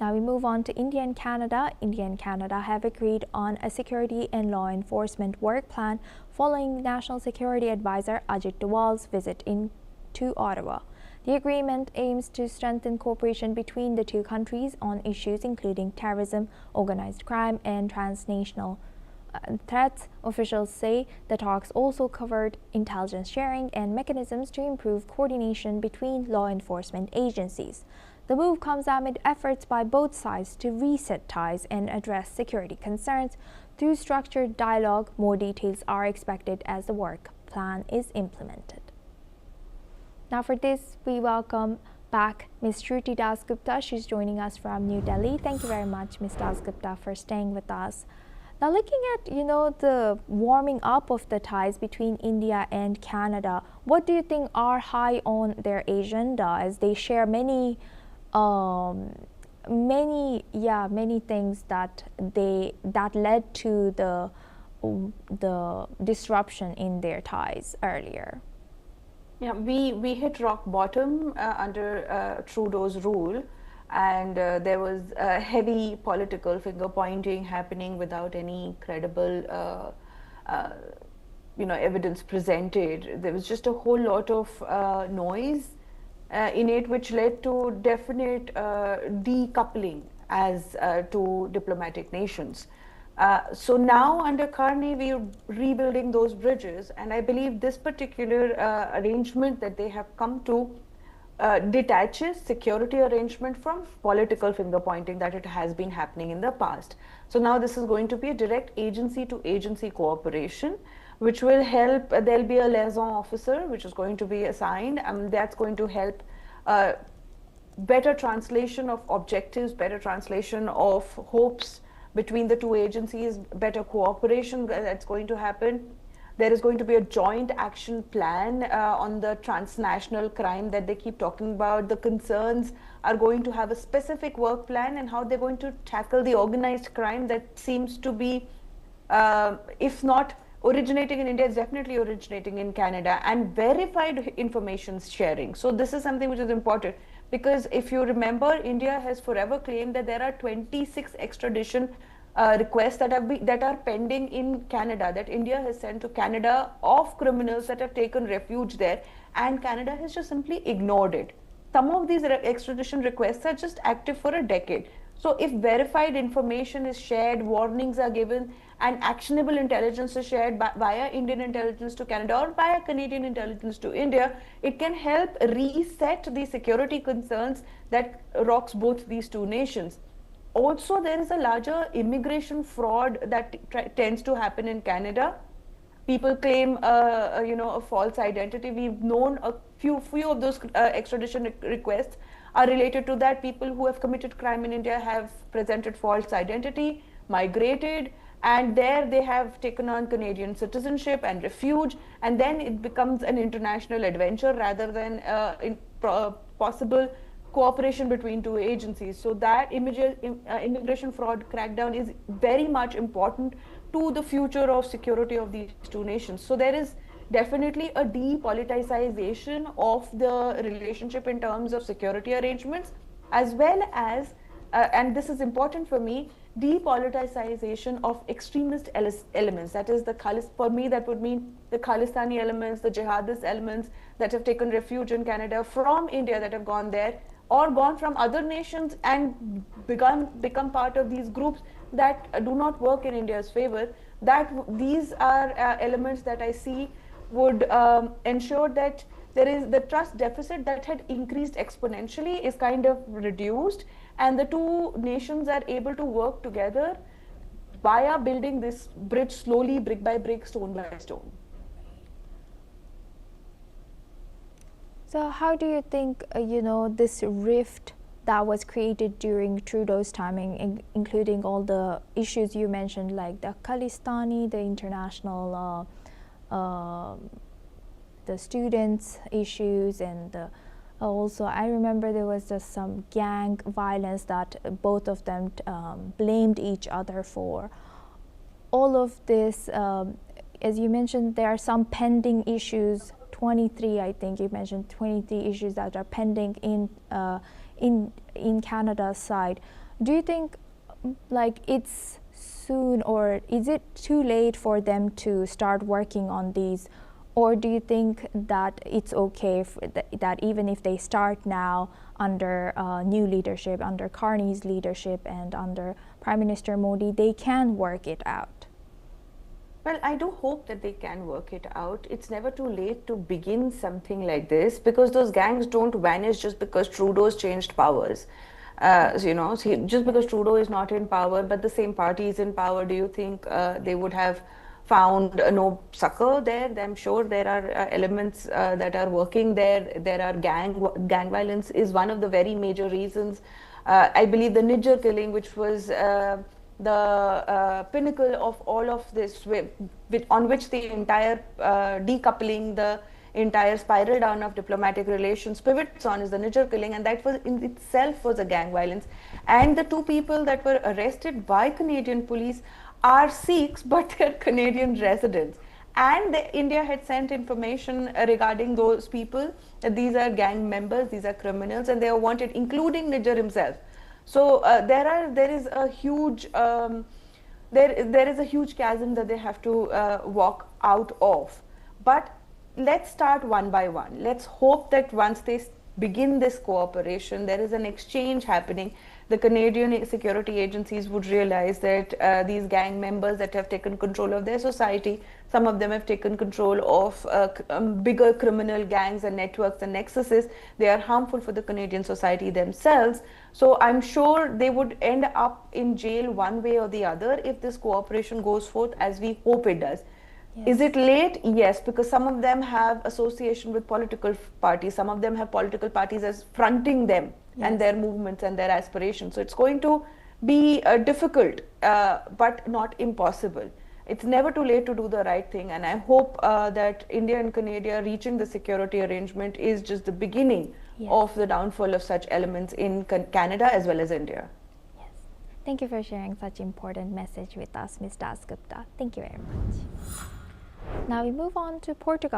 Now we move on to India and Canada. India and Canada have agreed on a security and law enforcement work plan following National Security Advisor Ajit Doval's visit to Ottawa. The agreement aims to strengthen cooperation between the two countries on issues including terrorism, organized crime, and transnational threats. Officials say the talks also covered intelligence sharing and mechanisms to improve coordination between law enforcement agencies. The move comes amid efforts by both sides to reset ties and address security concerns through structured dialogue. More details are expected as the work plan is implemented. Now for this, we welcome back Ms. Shruti Dasgupta. She's joining us from New Delhi. Thank you very much, Ms. Dasgupta, for staying with us. Now looking at, the warming up of the ties between India and Canada, what do you think are high on their agenda, as they share many things that led to the disruption in their ties earlier? Yeah, we hit rock bottom under Trudeau's rule, and there was heavy political finger pointing happening without any credible evidence presented. There was just a whole lot of noise in it, which led to definite decoupling as two diplomatic nations. So now under Carney, we are rebuilding those bridges, and I believe this particular arrangement that they have come to detaches security arrangement from political finger pointing that it has been happening in the past. So now this is going to be a direct agency to agency cooperation, which will help. There'll be a liaison officer which is going to be assigned, and that's going to help better translation of objectives, better translation of hopes between the two agencies, better cooperation that's going to happen. There is going to be a joint action plan on the transnational crime that they keep talking about. The concerns are going to have a specific work plan and how they're going to tackle the organized crime that seems to be, if not originating in India, it's definitely originating in Canada, and verified information sharing. So this is something which is important, because if you remember, India has forever claimed that there are 26 extradition requests that are pending in Canada, that India has sent to Canada of criminals that have taken refuge there, and Canada has just simply ignored it. Some of these extradition requests are just active for a decade. So if verified information is shared, warnings are given, and actionable intelligence is shared via Indian intelligence to Canada or via Canadian intelligence to India, it can help reset the security concerns that rocks both these two nations. Also, there is a larger immigration fraud that tends to happen in Canada. People claim, a false identity. We've known a few of those extradition requests are related to that. People who have committed crime in India have presented false identity, migrated, and there they have taken on Canadian citizenship and refuge, and then it becomes an international adventure rather than possible cooperation between two agencies. So that immigration fraud crackdown is very much important to the future of security of these two nations. So there is definitely a depoliticization of the relationship in terms of security arrangements, as well as, and this is important for me, depoliticization of extremist elements. That is, for me, that would mean the Khalistani elements, the jihadist elements that have taken refuge in Canada from India, that have gone there, or gone from other nations and become part of these groups that do not work in India's favor. That these are elements that I see would ensure that there is the trust deficit that had increased exponentially is kind of reduced, and the two nations are able to work together via building this bridge slowly, brick by brick, stone by stone. So how do you think, this rift that was created during Trudeau's timing, including all the issues you mentioned, like the Khalistani, the international, the students' issues, and also I remember there was just some gang violence that both of them blamed each other for. All of this, as you mentioned, there are some pending issues. 23, I think you mentioned 23 issues that are pending in Canada's side. Do you think like it's soon, or is it too late for them to start working on these, or do you think that it's okay that even if they start now under new leadership, under Carney's leadership and under Prime Minister Modi, they can work it out? Well, I do hope that they can work it out. It's never too late to begin something like this, because those gangs don't vanish just because Trudeau's changed powers. Just because Trudeau is not in power, but the same party is in power, do you think they would have found no succor there? I'm sure there are elements that are working there. There are gang violence is one of the very major reasons. I believe the Niger killing, which was the pinnacle of all of this, on which the entire decoupling, the entire spiral down of diplomatic relations pivots on, is the Niger killing, and that was in itself was a gang violence. And the two people that were arrested by Canadian police are Sikhs, but they're Canadian residents. And India had sent information regarding those people, that these are gang members, these are criminals, and they are wanted, including Niger himself. So there is a huge there is a huge chasm that they have to walk out of. But let's start one by one. Let's hope that once they begin this cooperation, there is an exchange happening. The Canadian security agencies would realize that these gang members that have taken control of their society, some of them have taken control of bigger criminal gangs and networks and nexuses. They are harmful for the Canadian society themselves. So I'm sure they would end up in jail one way or the other if this cooperation goes forth, as we hope it does. Yes. Is it late? Yes, because some of them have association with political parties. Some of them have political parties as fronting them. Yes. And their movements and their aspirations. So it's going to be difficult, but not impossible. It's never too late to do the right thing. And I hope that India and Canada reaching the security arrangement is just the beginning. Yes. Of the downfall of such elements in Canada as well as India. Yes. Thank you for sharing such important message with us, Ms. Dasgupta. Thank you very much. Now we move on to Portugal.